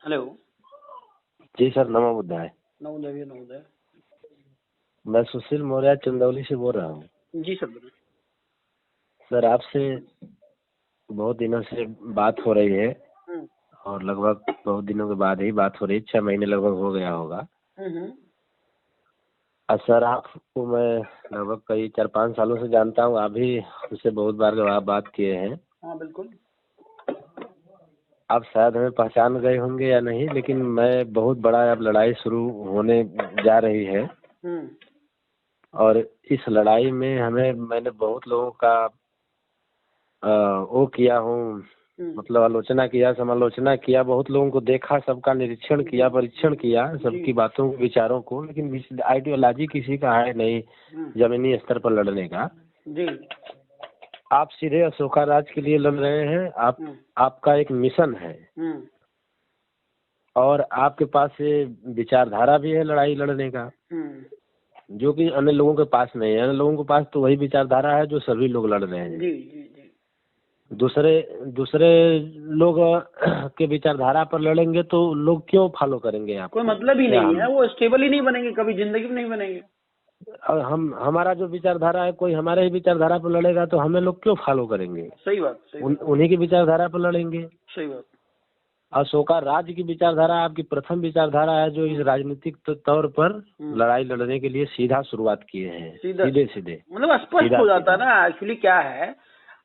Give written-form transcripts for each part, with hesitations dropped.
Hello. जी sir, नमो बुद्धाय। नवोदय भैया, नवोदय। मैं सुशील मौर्य चंदौली से बोल रहा हूँ। जी सर, बोलिए। सर, आपसे बहुत दिनों से बात हो रही है हम्म और लगभग बहुत दिनों के बाद ही बात हो रही है। 6 महीने लगभग हो गया होगा। हम्म। सर, आपको मैं लगभग कई 4-5 सालों से जानता हूँ। आप भी मुझसे बहुत बार आप बात किए हैं। हाँ, बिल्कुल। आप शायद हमें पहचान गए होंगे या नहीं, लेकिन मैं बहुत बड़ा अब लड़ाई शुरू होने जा रही है हम्म और इस लड़ाई में मैंने बहुत लोगों का वो किया हूँ, हम्म। मतलब आलोचना किया, समालोचना किया, बहुत लोगों को देखा, सबका निरीक्षण किया, परीक्षण किया, सबकी बातों विचारों को, लेकिन आइडियोलॉजी किसी का है नहीं जमीनी स्तर पर लड़ने का। जी। आप सीधे अशोका राज के लिए लड़ रहे हैं। आपका एक मिशन है और आपके पास ये विचारधारा भी है लड़ाई लड़ने का, जो कि अन्य लोगों के पास नहीं है। अन्य लोगों के पास तो वही विचारधारा है जो सभी लोग लड़ रहे हैं। जी जी जी। दूसरे लोग के विचारधारा पर लड़ेंगे तो लोग क्यों फॉलो करेंगे आपको? कोई मतलब ही क्या नहीं है, वो स्टेबल ही नहीं बनेंगे, कभी जिंदगी में नहीं बनेंगे। हमारा जो विचारधारा है, कोई हमारे ही विचारधारा पर लड़ेगा तो हमें लोग क्यों फॉलो करेंगे? सही बात, सही बात। उन्हीं की विचारधारा पर लड़ेंगे। सही बात। अशोका राज्य की विचारधारा आपकी प्रथम विचारधारा है, जो इस राजनीतिक तौर पर लड़ाई लड़ने के लिए सीधा शुरुआत किए हैं, सीधे मतलब स्पष्ट हो जाता है ना। एक्चुअली क्या है,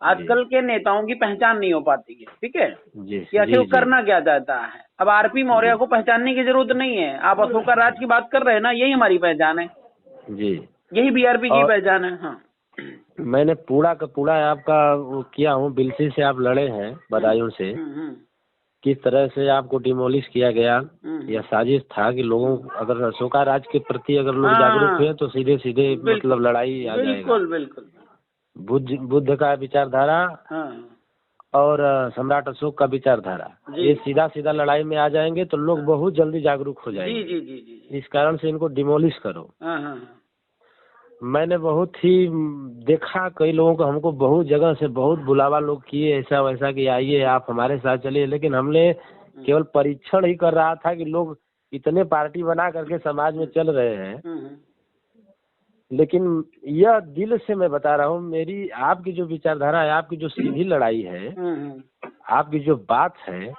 आजकल के नेताओं की पहचान नहीं हो पाती है, ठीक है, जी कि आखिर वो जी जी करना क्या चाहता है। अब आरपी मौर्य को पहचानने की जरूरत नहीं है। आप अशोका राज की बात कर रहे हैं ना, यही हमारी पहचान है, जी। यही बीआरपी की पहचान है। हाँ, मैंने पूरा का पूरा आपका वो किया हूँ। बिलसी से आप लड़े हैं, बदायूं से। किस तरह से आपको डिमोलिश किया गया, यह साजिश था कि लोगों, अगर अशोका राज के प्रति अगर लोग जागरूक हुए तो सीधे सीधे मतलब लड़ाई आ जाएगा। बिल्कुल बिल्कुल। बुद्ध का विचारधारा और सम्राट अशोक का विचारधारा, ये सीधा सीधा लड़ाई में आ जाएंगे तो लोग बहुत जल्दी जागरूक हो जाएंगे। जी जी जी। इस कारण से इनको डिमोलिश करो। मैंने बहुत ही देखा, कई लोगों को, हमको बहुत जगह से बहुत बुलावा लोग किए, ऐसा वैसा कि आइए आप हमारे साथ चलिए, लेकिन हमने केवल परीक्षण ही कर रहा था कि लोग इतने पार्टी बना करके समाज में चल रहे हैं। लेकिन यह दिल से मैं बता रहा हूँ, मेरी आपकी जो विचारधारा है, आपकी जो सीधी लड़ाई है, आपकी जो बात है,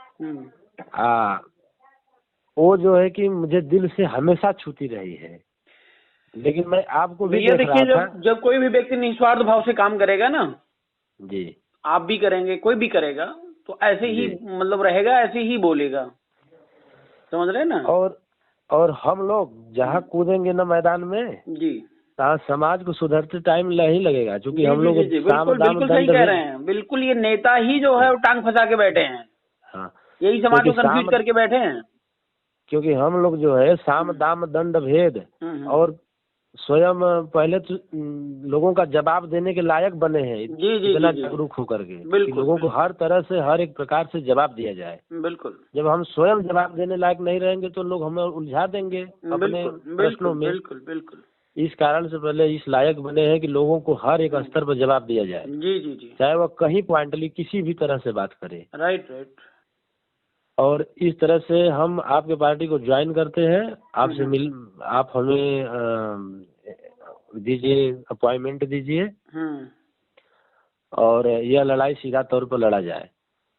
वो जो है कि मुझे दिल से हमेशा छूती रही है। लेकिन मैं आपको भी देख रहा था। जब कोई भी व्यक्ति निस्वार्थ भाव से काम करेगा ना जी, आप भी करेंगे, कोई भी करेगा, तो ऐसे ही मतलब रहेगा, ऐसे ही बोलेगा, समझ रहे ना। और हम लोग जहाँ कूदेंगे ना मैदान में जी, समाज को सुधरते टाइम नहीं लगेगा, क्योंकि हम लोग बिल्कुल सही कह रहे हैं। बिल्कुल, ये नेता ही जो है वो टांग फंसा के बैठे हैं। हाँ, यही समाज को कंफ्यूज करके बैठे हैं। क्योंकि हम लोग जो है साम दाम दंड भेद और स्वयं पहले तो लोगों का जवाब देने के लायक बने हैं। इतना जागरूक होकर के कि लोगों को हर तरह से, हर एक प्रकार से जवाब दिया जाए। बिल्कुल। जब हम स्वयं जवाब देने लायक नहीं रहेंगे तो लोग हमें उलझा देंगे अपने प्रश्नों में। बिल्कुल बिल्कुल। इस कारण से पहले इस लायक बने हैं कि लोगों को हर एक स्तर पर जवाब दिया जाए। जी जी जी। चाहे वह कहीं पॉइंटली किसी भी तरह से बात करे। Right right. और इस तरह से हम आपके पार्टी को ज्वाइन करते हैं। आपसे आप हमें दीजिए, अपॉइंटमेंट दीजिए और यह लड़ाई सीधा तौर पर लड़ा जाए।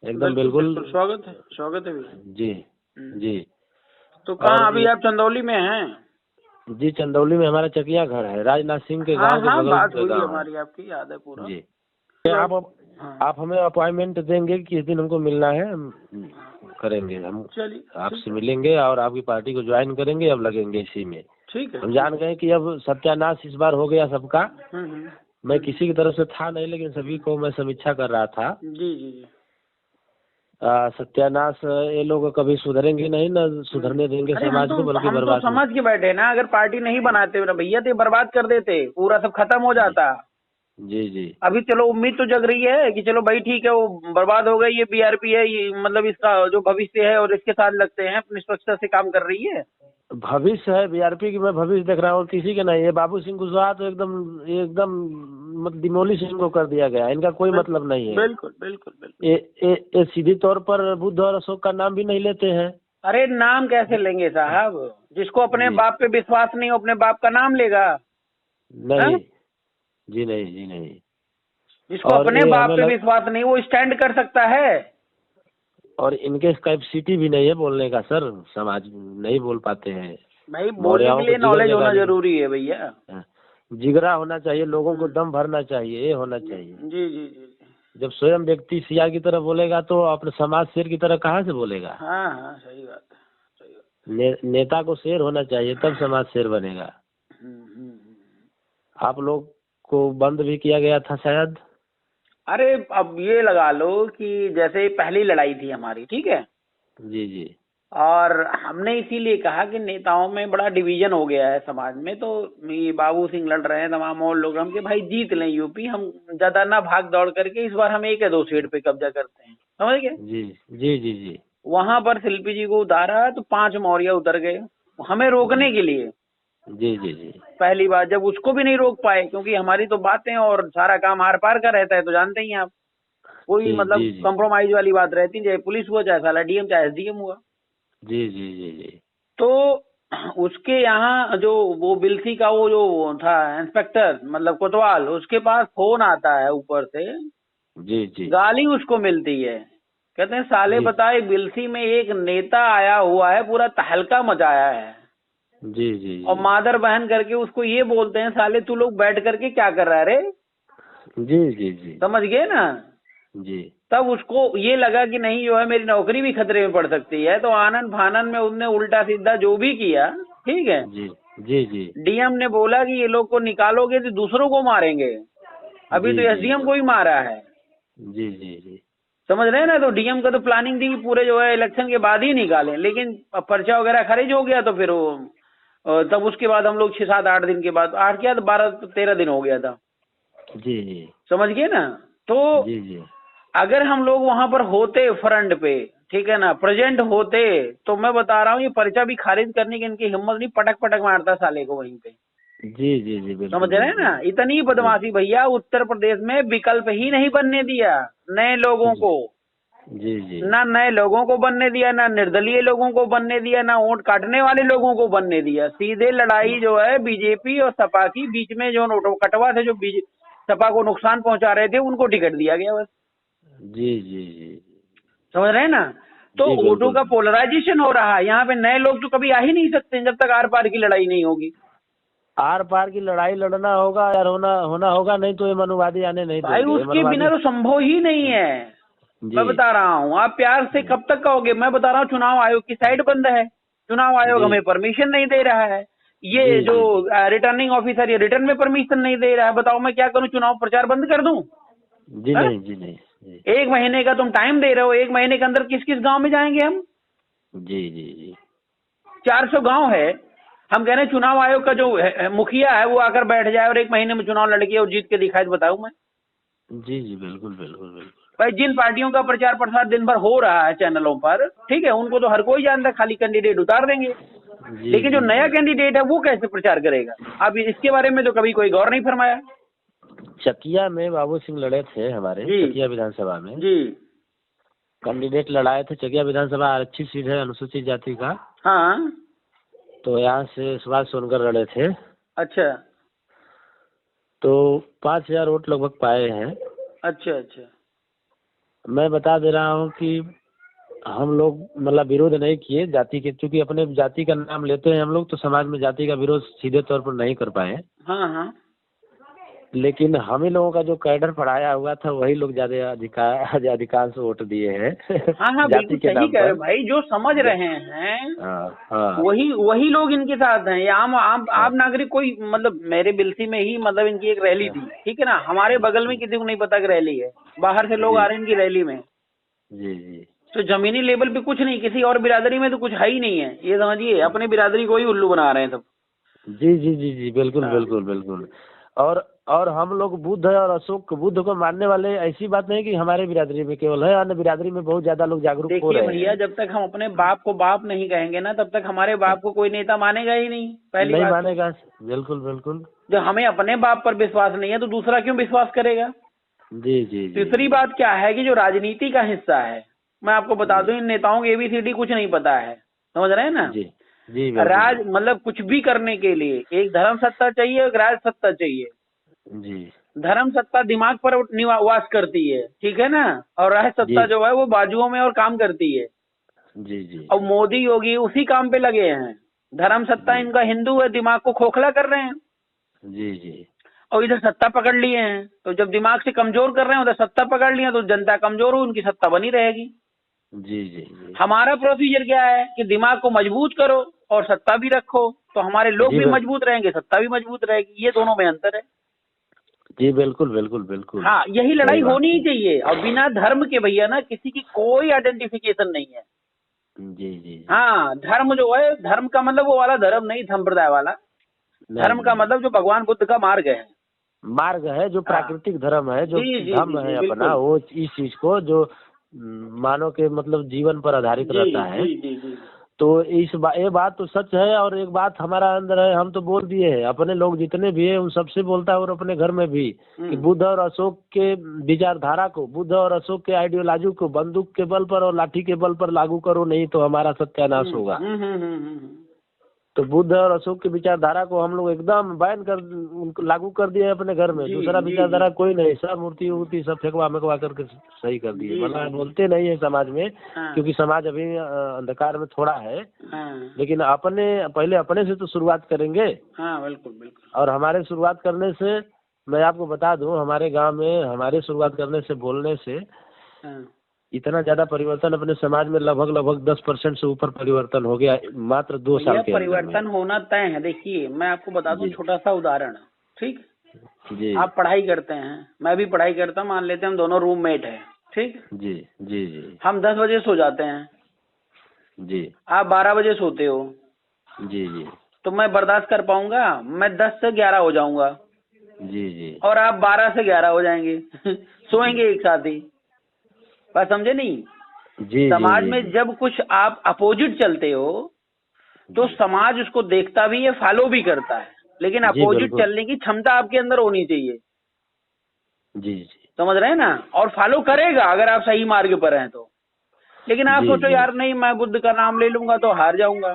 एकदम बिल्कुल स्वागत है, स्वागत है। जी जी। तो कहाँ अभी आप चंदौली में हैं? जी, चंदौली में हमारा चकिया घर है, राजनाथ सिंह के गांव के बगल में गाँव है हमारी, आपकी याद है पूरा जी। आप हमें अपॉइंटमेंट देंगे कि किस दिन हमको मिलना है, हम करेंगे। हम आपसे मिलेंगे और आपकी पार्टी को ज्वाइन करेंगे। अब लगेंगे इसी में। ठीक है। हम जान गए कि अब सत्यानाश इस बार हो गया सबका। मैं किसी की तरफ से था नहीं, लेकिन सभी को मैं समीक्षा कर रहा था। जी जी। सत्यानाश, ये लोग कभी सुधरेंगे नहीं, ना सुधरने देंगे समाज को, बल्कि बर्बाद। समझ के बैठे ना, अगर पार्टी नहीं बनाते भैया तो बर्बाद कर देते, पूरा सब खत्म हो जाता। जी जी। अभी चलो उम्मीद तो जग रही है कि चलो भाई ठीक है, वो बर्बाद हो गई, ये बीआरपी है, ये मतलब इसका जो भविष्य है और इसके साथ लगते हैं, निष्पक्षता से काम कर रही है। भविष्य है बीआरपी की, मैं भविष्य देख रहा हूँ, किसी के नहीं है। बाबू सिंह कुशवाहा तो एकदम मतलब डिमोलिश इनको कर दिया गया, इनका कोई मतलब नहीं है। बिल्कुल बिल्कुल बिल्कुल। ये सीधी तौर पर बुद्ध और अशोक का नाम भी नहीं लेते हैं। अरे नाम कैसे लेंगे साहब? जिसको अपने बाप पे विश्वास नहीं हो अपने बाप का नाम लेगा? नहीं जी, नहीं जी, नहीं। जिसको अपने बाप पे विश्वास नहीं वो स्टैंड कर सकता है? और इनके कैपेसिटी भी नहीं है बोलने का सर, समाज नहीं बोल पाते हैं। भाई बोलने के लिए नॉलेज होना जरूरी है भैया। जिगरा होना चाहिए, लोगों को दम भरना चाहिए, ये होना चाहिए। जी जी जी। जब स्वयं व्यक्ति सियार की तरह बोलेगा तो अपने समाज शेर की तरह कहाँ से बोलेगा? हाँ हाँ सही बात है, सही बात। नेता को शेर होना चाहिए तब समाज शेर बनेगा। आप लोग को बंद भी किया गया था शायद? अरे अब ये लगा लो कि जैसे पहली लड़ाई थी हमारी, ठीक है जी जी, और हमने इसीलिए कहा कि नेताओं में बड़ा डिवीजन हो गया है समाज में, तो ये बाबू सिंह लड़ रहे हैं, तमाम और लोग, हम के भाई जीत लें यूपी, हम ज्यादा ना भाग दौड़ करके इस बार हम 1 या 2 सीट पे कब्जा करते हैं, समझ गए? जी जी जी जी। वहां पर शिल्पी जी को उतारा तो 5 मौर्य उतर गए हमें रोकने के लिए। जी जी जी। पहली बात, जब उसको भी नहीं रोक पाए क्योंकि हमारी तो बातें और सारा काम आर पार का रहता है, तो जानते ही हैं आप, कोई मतलब कॉम्प्रोमाइज वाली बात रहती, चाहे पुलिस हुआ, चाहे साला डीएम, चाहे एसडीएम हुआ। जी जी जी जी। तो उसके यहाँ जो वो बिलसी का वो जो था इंस्पेक्टर मतलब कोतवाल, उसके पास फोन आता है ऊपर से, जी जी, गाली उसको मिलती है, कहते हैं साले बताए बिलसी में एक नेता आया हुआ है, पूरा तहलका मचाया है। जी जी। और मादर बहन करके उसको ये बोलते हैं, साले तू लोग बैठ करके क्या कर रहा है रे? जी जी जी, समझ गए ना जी। तब उसको ये लगा कि नहीं जो है मेरी नौकरी भी खतरे में पड़ सकती है, तो आनंद फानन में उसने उल्टा सीधा जो भी किया, ठीक है जी जी जी। डीएम ने बोला कि ये लोग को निकालोगे तो दूसरों को मारेंगे, अभी तो एसडीएम को ही मारा है। जी जी जी, समझ रहे हैं ना? तो डीएम का तो प्लानिंग थी कि पूरे जो है इलेक्शन के बाद ही निकालें, लेकिन पर्चा वगैरह खारिज हो गया, तो फिर वो तब उसके बाद हम लोग 6-7-8 दिन के बाद, 8 क्या 12-13 दिन हो गया था। जी जी, समझ गए ना? तो जी जी, अगर हम लोग वहां पर होते फ्रंट पे, ठीक है ना, प्रेजेंट होते, तो मैं बता रहा हूँ ये पर्चा भी खारिज करने की इनकी हिम्मत नहीं, पटक पटक मारता साले को वहीं पे। जी जी जी, समझ रहे हैं ना? इतनी बदमाशी भैया उत्तर प्रदेश में विकल्प ही नहीं बनने दिया नए लोगों को। जी जी, ना नए लोगों को बनने दिया, ना निर्दलीय लोगों को बनने दिया, ना वोट काटने वाले लोगों को बनने दिया। सीधे लड़ाई जो है बीजेपी और सपा की बीच में, जो नोटो कटवा थे जो सपा को नुकसान पहुंचा रहे थे, उनको टिकट दिया गया बस। जी जी जी, समझ रहे हैं ना? तो वोटों का पोलराइजेशन हो रहा है यहाँ पे। नए लोग तो कभी आ ही नहीं सकते जब तक आर पार की लड़ाई नहीं होगी। आर पार की लड़ाई लड़ना होगा यार, होना होगा, नहीं तो ये मनुवादी आने नहीं भाई उसके बिना तो संभव ही नहीं है। मैं बता रहा हूँ, आप प्यार से कब तक कहोगे? मैं बता रहा हूँ चुनाव आयोग की साइड बंद है, चुनाव आयोग हमें परमिशन नहीं दे रहा है, ये जो रिटर्निंग ऑफिसर ये रिटर्न में परमिशन नहीं दे रहा है। बताओ मैं क्या करूँ? चुनाव प्रचार बंद कर दूं? जी नहीं, जी नहीं। 1 महीने का तुम टाइम दे रहे हो, 1 महीने के अंदर किस किस गांव में जाएंगे हम? जी जी जी, 400 गांव है। हम कह रहे हैं चुनाव आयोग का जो मुखिया है वो आकर बैठ जाए और 1 महीने में चुनाव लड़के और जीत के दिखाई, बताऊं मैं? जी जी, बिल्कुल बिल्कुल बिल्कुल। भाई जिन पार्टियों का प्रचार प्रसार दिन भर हो रहा है चैनलों पर, ठीक है, उनको तो हर कोई जानता है, खाली कैंडिडेट उतार देंगे। लेकिन जो नया कैंडिडेट है वो कैसे प्रचार करेगा? अब इसके बारे में तो कभी कोई गौर नहीं फरमाया। चकिया में बाबू सिंह लड़े थे हमारे, चकिया विधानसभा में जी, कैंडिडेट लड़ाए थे। चकिया विधानसभा आरक्षित सीट है, अनुसूचित जाति का। हाँ, तो यहाँ से सुभाष सोनकर लड़े थे। अच्छा, तो 5000 वोट लगभग पाए हैं। अच्छा अच्छा। मैं बता दे रहा हूँ कि हम लोग मतलब विरोध नहीं किए जाति के, क्योंकि अपने जाति का नाम लेते हैं हम लोग, तो समाज में जाति का विरोध सीधे तौर पर नहीं कर पाए। हाँ हाँ, लेकिन हम ही लोगों का जो कैडर पढ़ाया हुआ था वही लोग ज्यादा अधिकांश वोट दिए हैं। हाँ हाँ, बिल्कुल सही कह रहे भाई, जो समझ रहे हैं वही लोग इनके साथ हैं। आम नागरिक कोई, मतलब मेरे बिलसी में ही मतलब इनकी एक रैली थी, ठीक है ना, हमारे बगल में किसी को नहीं पता कि रैली है, बाहर से लोग आ रहे हैं इनकी रैली में। जी जी, तो जमीनी लेवल पे कुछ नहीं, किसी और बिरादरी में तो कुछ है ही नहीं है, ये समझिए, अपनी बिरादरी को ही उल्लू बना रहे हैं सब। जी जी जी जी, बिल्कुल बिल्कुल बिल्कुल। और हम लोग बुद्ध और अशोक बुद्ध को मानने वाले, ऐसी बात नहीं कि हमारे बिरादरी में केवल है, अन्य बिरादरी में बहुत ज्यादा लोग जागरूक हो रहे हैं। देखिए भैया, जब तक हम अपने बाप को बाप नहीं कहेंगे ना, तब तक हमारे बाप को कोई नेता मानेगा ही नहीं। पहली नहीं मानेगा, बिल्कुल बिल्कुल। जब हमें अपने बाप पर विश्वास नहीं है तो दूसरा क्यों विश्वास करेगा? जी जी। तीसरी बात क्या है कि जो राजनीति का हिस्सा है, मैं आपको बता दूं, इन नेताओं को ABCD कुछ नहीं पता है। समझ रहे हैं ना? जी जी राज मतलब कुछ भी करने के लिए एक धर्म सत्ता चाहिए, एक राज सत्ता चाहिए। जी। धर्म सत्ता दिमाग पर वास करती है, ठीक है ना, और राज सत्ता जो है वो बाजुओं में और काम करती है। जी जी। और मोदी योगी उसी काम पे लगे हैं। धर्म सत्ता इनका हिंदू है, दिमाग को खोखला कर रहे हैं। जी जी। और इधर सत्ता पकड़ लिए हैं, तो जब दिमाग से कमजोर कर रहे हैं उधर सत्ता पकड़ लिया, तो जनता कमजोर हो, उनकी सत्ता बनी रहेगी। जी जी जी। हमारा प्रोसीजर क्या है कि दिमाग को मजबूत करो और सत्ता भी रखो, तो हमारे लोग भी मजबूत रहेंगे, सत्ता भी मजबूत रहेगी। ये दोनों में अंतर है। जी बिल्कुल बिल्कुल बिल्कुल। हाँ, यही लड़ाई होनी ही चाहिए। और बिना धर्म के भैया ना किसी की कोई आइडेंटिफिकेशन नहीं है। जी जी। हाँ, धर्म जो है, धर्म का मतलब वो वाला धर्म नहीं, संप्रदाय वाला धर्म का मतलब जो भगवान बुद्ध का मार्ग है, जो प्राकृतिक धर्म है, जो धर्म है अपना, वो इस चीज को जो मानव के मतलब जीवन पर आधारित रहता है। तो ये बात तो सच है। और एक बात हमारा अंदर है, हम तो बोल दिए हैं, अपने लोग जितने भी है उन सबसे बोलता है, और अपने घर में भी, कि बुद्ध और अशोक के विचारधारा को, बुद्ध और अशोक के आइडियोलॉजी को बंदूक के बल पर और लाठी के बल पर लागू करो, नहीं तो हमारा सत्यानाश होगा। तो बुद्ध और अशोक की विचारधारा को हम लोग एकदम बैन कर, उनको लागू कर दिए अपने घर में। दूसरा विचारधारा कोई नहीं, सब मूर्ति वूर्ति सब फेंकवा मेकवा करके सही कर दिए। मतलब बोलते नहीं है समाज में, क्योंकि समाज अभी अंधकार में थोड़ा है। लेकिन पहले अपने से तो शुरुआत करेंगे। हाँ, बिल्कुल बिल्कुल। और हमारे शुरुआत करने से, मैं आपको बता दूं, हमारे गांव में हमारे शुरुआत करने से, बोलने से इतना ज्यादा परिवर्तन अपने समाज में लगभग 10% से ऊपर परिवर्तन हो गया मात्र 2 साल के अंदर। परिवर्तन होना तय है। देखिए, मैं आपको बता दूं छोटा सा उदाहरण, ठीक? जी। आप पढ़ाई करते हैं, मैं भी पढ़ाई करता हूँ, मान लेते हैं हम दोनों रूममेट हैं, ठीक? जी जी जी। हम 10 बजे सो जाते हैं जी। आप 12 बजे सोते हो। जी जी। तो मैं बर्दाश्त कर पाऊंगा? मैं 10 से 11 हो जाऊंगा। जी जी। और आप 12 से 11 हो जाएंगे सोएंगे एक साथ ही। बात समझे नहीं? जी। समाज में जब कुछ आप अपोजिट चलते हो तो समाज उसको देखता भी है, फॉलो भी करता है, लेकिन अपोजिट चलने की क्षमता आपके अंदर होनी चाहिए। जी जी। समझ रहे हैं ना? और फॉलो करेगा अगर आप सही मार्ग पर हैं तो। लेकिन आप सोचो यार नहीं, मैं बुद्ध का नाम ले लूंगा तो हार जाऊंगा।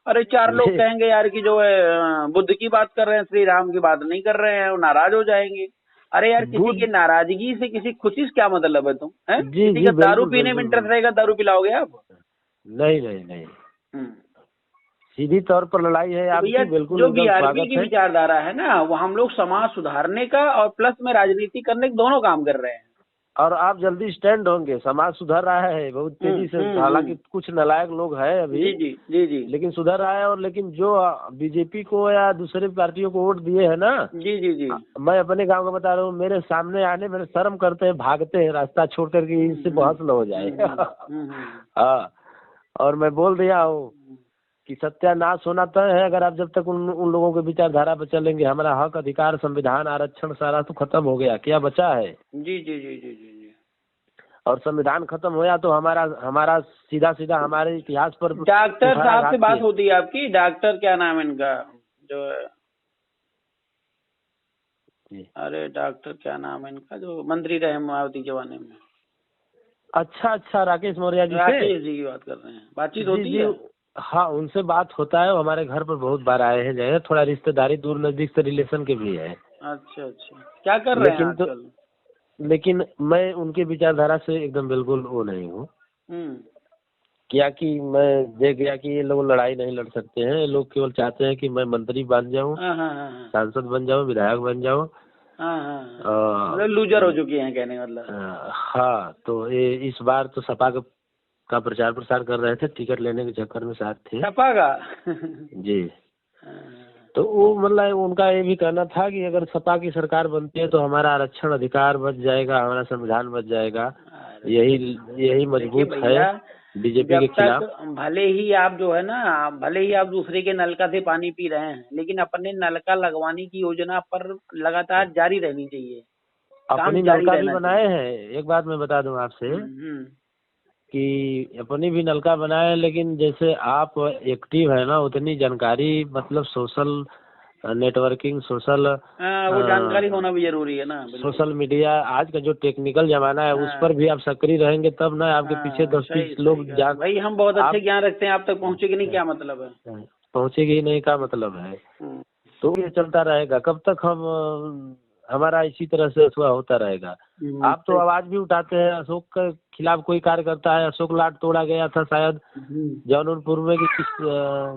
अरे 4 लोग कहेंगे यार कि जो है बुद्ध की बात कर रहे हैं, श्री राम की बात नहीं कर रहे हैं, वो नाराज हो जाएंगे। अरे यार, किसी की नाराजगी से किसी खुशी से क्या मतलब है? तुम है किसी का दारू पीने में इंटरेस्ट रहेगा, दारू पिलाओगे आप? नहीं नहीं नहीं। सीधी तौर पर लड़ाई है आपकी, बिल्कुल। जो बीआरपी की विचारधारा है ना, वो हम लोग समाज सुधारने का और प्लस में राजनीति करने के दोनों काम कर रहे हैं। और आप जल्दी स्टैंड होंगे, समाज सुधर रहा है बहुत तेजी से। हालांकि कुछ नालायक लोग हैं अभी, जी, लेकिन सुधर रहा है। और लेकिन जो बीजेपी को या दूसरे पार्टियों को वोट दिए है ना, जी, मैं अपने गांव का बता रहा हूँ, मेरे सामने आने में शर्म करते हैं, भागते हैं रास्ता छोड़ करके, इनसे बहस न हो जाए। हाँ, और मैं बोल दिया हूँ कि सत्यानाश होना तय है अगर आप जब तक उन लोगों के विचारधारा पर चलेंगे। हमारा हक, अधिकार, संविधान, आरक्षण सारा तो खत्म हो गया, क्या बचा है? जी जी जी जी जी। और संविधान खत्म होया तो हमारा सीधा सीधा हमारे इतिहास पर। डॉक्टर साहब से बात होती है आपकी? डॉक्टर क्या नाम है इनका जो है? अरे डॉक्टर क्या नाम है इनका, जो मंत्री रहे मायावती जमाने में? अच्छा, राकेश मौर्य जी। राकेश जी की बात कर रहे हैं। बातचीत होती है? हाँ, उनसे बात होता है। हमारे घर पर बहुत बार आए हैं, जो थोड़ा रिश्तेदारी दूर नजदीक से रिलेशन के भी है। अच्छा, क्या कर रहे हैं आजकल? लेकिन मैं उनके विचारधारा से एकदम बिल्कुल वो नहीं हूँ। क्या कि मैं देख गया कि ये लोग लड़ाई नहीं लड़ सकते हैं। ये लोग केवल चाहते हैं कि मैं मंत्री बन जाऊँ, सांसद बन जाऊँ, विधायक बन जाऊँ। मतलब लूजर हो चुके हैं कहने मतलब। हाँ, तो ये इस बार तो सपा का प्रचार प्रसार कर रहे थे, टिकट लेने के चक्कर में साथ थे। सपा का? जी। तो वो मतलब उनका ये भी कहना था कि अगर सपा की सरकार बनती है तो हमारा आरक्षण अधिकार बच जाएगा, हमारा संविधान बच जाएगा। यही मजबूत है बीजेपी के खिलाफ। भले ही आप जो है ना, भले ही आप दूसरे के नलका से पानी पी रहे हैं, लेकिन अपने नलका लगवाने की योजना पर लगातार जारी रहनी चाहिए। अपनी नलका भी बनाए हैं। एक बात मैं बता दूं आपसे कि अपनी भी नलका बनाए, लेकिन जैसे आप एक्टिव है ना, उतनी जानकारी मतलब सोशल नेटवर्किंग, सोशल वो जानकारी होना भी जरूरी है ना। सोशल मीडिया, आज का जो टेक्निकल जमाना है उस पर भी आप सक्रिय रहेंगे तब ना आपके पीछे 10-20 लोग जान। भाई हम बहुत अच्छे ज्ञान रखते हैं, आप तक पहुँचेगी नहीं, क्या मतलब है? पहुँचेगी ही नहीं, क्या मतलब है? तो ये चलता रहेगा कब तक? हम हमारा इसी तरह से अथवा होता रहेगा। आप तो आवाज भी उठाते हैं, अशोक के खिलाफ कोई कार्य करता है। अशोक लाट तोड़ा गया था शायद जौनपुर में कि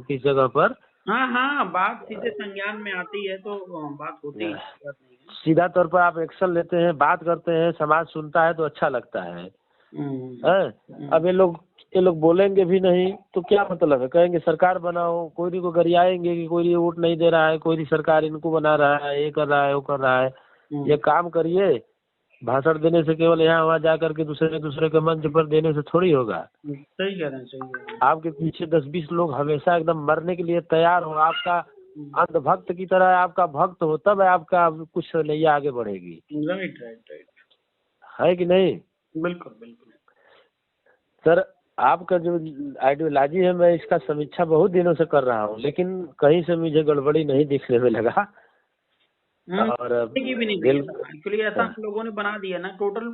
किस जगह पर। हाँ, बात सीधे संज्ञान में आती है तो बात होती है। सीधा तौर पर आप एक्शन लेते हैं, बात करते हैं, समाज सुनता है तो अच्छा लगता है। अब ये लोग बोलेंगे भी नहीं तो क्या मतलब है? कहेंगे सरकार बनाओ, कोई को गरियाएंगे कि कोई वोट नहीं दे रहा है, कोई सरकार इनको बना रहा है, ये कर रहा है, वो कर रहा है। ये काम करिए, भाषण देने से केवल यहाँ वहाँ जा करके दूसरे के मंच पर देने से थोड़ी होगा। सही कह रहे हैं, सही कह रहे हैं। आपके पीछे 10-20 लोग हमेशा एकदम मरने के लिए तैयार हो, आपका अंधभक्त की तरह आपका भक्त हो, तब आपका कुछ नैया आगे बढ़ेगी। राइट। है कि नहीं? बिल्कुल बिल्कुल। सर, आपका जो आइडियोलॉजी है, मैं इसका समीक्षा बहुत दिनों से कर रहा हूँ, लेकिन कहीं से मुझे गड़बड़ी नहीं दिखने में लगा। और भी नहीं एक्चुअली ऐसा लोगों ने बना दिया ना, टोटल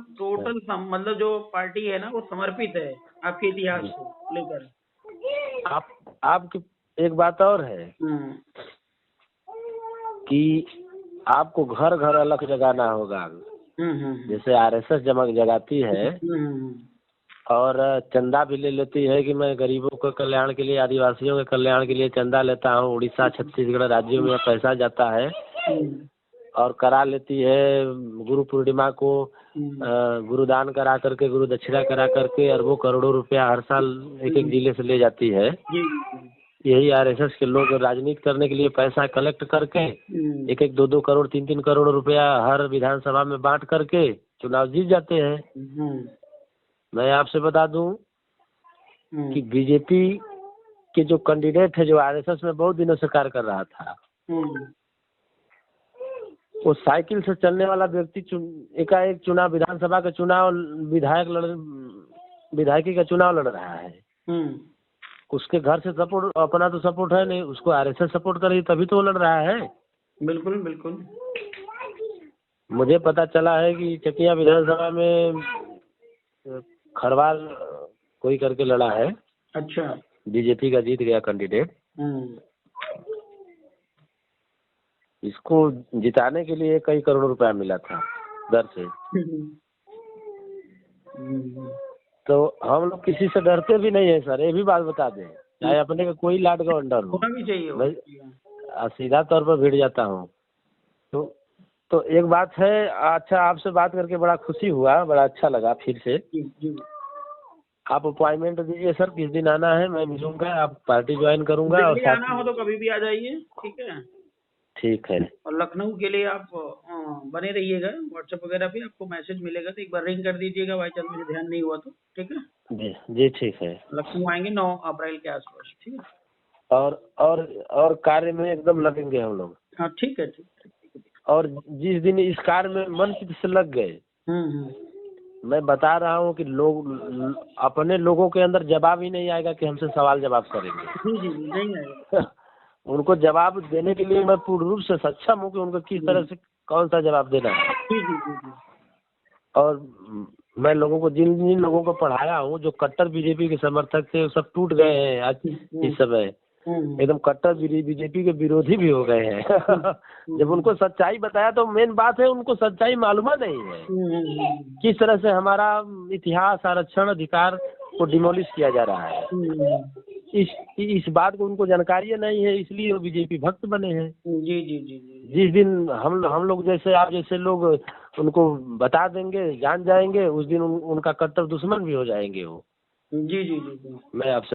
मतलब जो पार्टी है ना वो समर्पित है आपके इतिहास को लेकर। आपकी एक बात और है कि आपको घर घर अलग जगाना होगा। जैसे आरएसएस जगाती है और चंदा भी ले लेती है कि मैं गरीबों के कल्याण के लिए, आदिवासियों के कल्याण के लिए चंदा लेता हूँ। उड़ीसा, छत्तीसगढ़ राज्यों में पैसा जाता है और करा लेती है गुरु पूर्णिमा को गुरुदान करा करके, गुरु दक्षिणा करा करके अरबों करोड़ों रुपया हर साल एक जिले से ले जाती है। यही आरएसएस के लोग राजनीति करने के लिए पैसा कलेक्ट करके 1-1, 2-2 करोड़, 3-3 करोड़ रुपया हर विधानसभा में बांट करके चुनाव जीत जाते हैं। मैं आपसे बता दूं कि बीजेपी के जो कैंडिडेट है, जो आरएसएस में बहुत दिनों से कार्य कर रहा था, वो साइकिल से चलने वाला व्यक्ति एकाएक चुनाव, विधानसभा का चुनाव, विधायकी का चुनाव लड़ रहा है। उसके घर से सपोर्ट, अपना तो सपोर्ट है नहीं, उसको आरएसएस सपोर्ट कर रही, तभी तो वो लड़ रहा है। बिल्कुल बिल्कुल। मुझे पता चला है कि चकिया विधानसभा में खरवाल कोई करके लड़ा है। अच्छा। बीजेपी का जीत गया कैंडिडेट। इसको जिताने के लिए कई करोड़ रुपया मिला था दर से। तो हम लोग किसी से डरते भी नहीं है सर, ये भी बात बता दें, चाहे अपने का कोई लाड का अंडर हो, भी चाहिए मैं सीधा तौर पर भिड़ जाता हूँ। तो एक बात है। अच्छा, आपसे बात करके बड़ा खुशी हुआ, बड़ा अच्छा लगा फिर से। आप अपॉइंटमेंट दीजिए सर, किस दिन आना है, मैं मिलूंगा, आप पार्टी ज्वाइन करूंगा। और आना हो तो कभी भी आ जाइए, ठीक है? ठीक है। और लखनऊ के लिए आप बने रहिएगा, व्हाट्सएप वगैरह पे आपको मैसेज मिलेगा तो एक बार रिंग कर दीजिएगा, बाई चांस मुझे ध्यान नहीं हुआ तो, ठीक है? जी ठीक है। लखनऊ आएंगे 9 अप्रैल के आसपास, ठीक है? और कार्य में एकदम लगेंगे हम लोग। हाँ ठीक है। और जिस दिन इस कार्य में मन चित्त से लग गए, मैं बता रहा हूँ कि लोग अपने लोगों के अंदर जवाब ही नहीं आएगा कि हमसे सवाल जवाब करेंगे। जी नहीं आएगा। उनको जवाब देने के लिए मैं पूर्ण रूप से सक्षम हूँ कि उनको किस तरह से कौन सा जवाब देना है। और मैं लोगों को जिन लोगों को पढ़ाया हूँ, जो कट्टर बीजेपी के समर्थक थे, सब टूट गए हैं आज इस समय, एकदम कट्टर बीजेपी के विरोधी भी हो गए हैं। जब उनको सच्चाई बताया तो मेन बात है, उनको सच्चाई मालूम नहीं है किस तरह से हमारा इतिहास, आरक्षण, अधिकार को डिमोलिश किया जा रहा है। इस बात को उनको जानकारी नहीं है, इसलिए वो बीजेपी भक्त बने हैं। जी। जिस दिन हम लोग जैसे, आप जैसे लोग उनको बता देंगे, जान जाएंगे, उस दिन उनका कट्टर दुश्मन भी हो जाएंगे वो। जी। मैं आपसे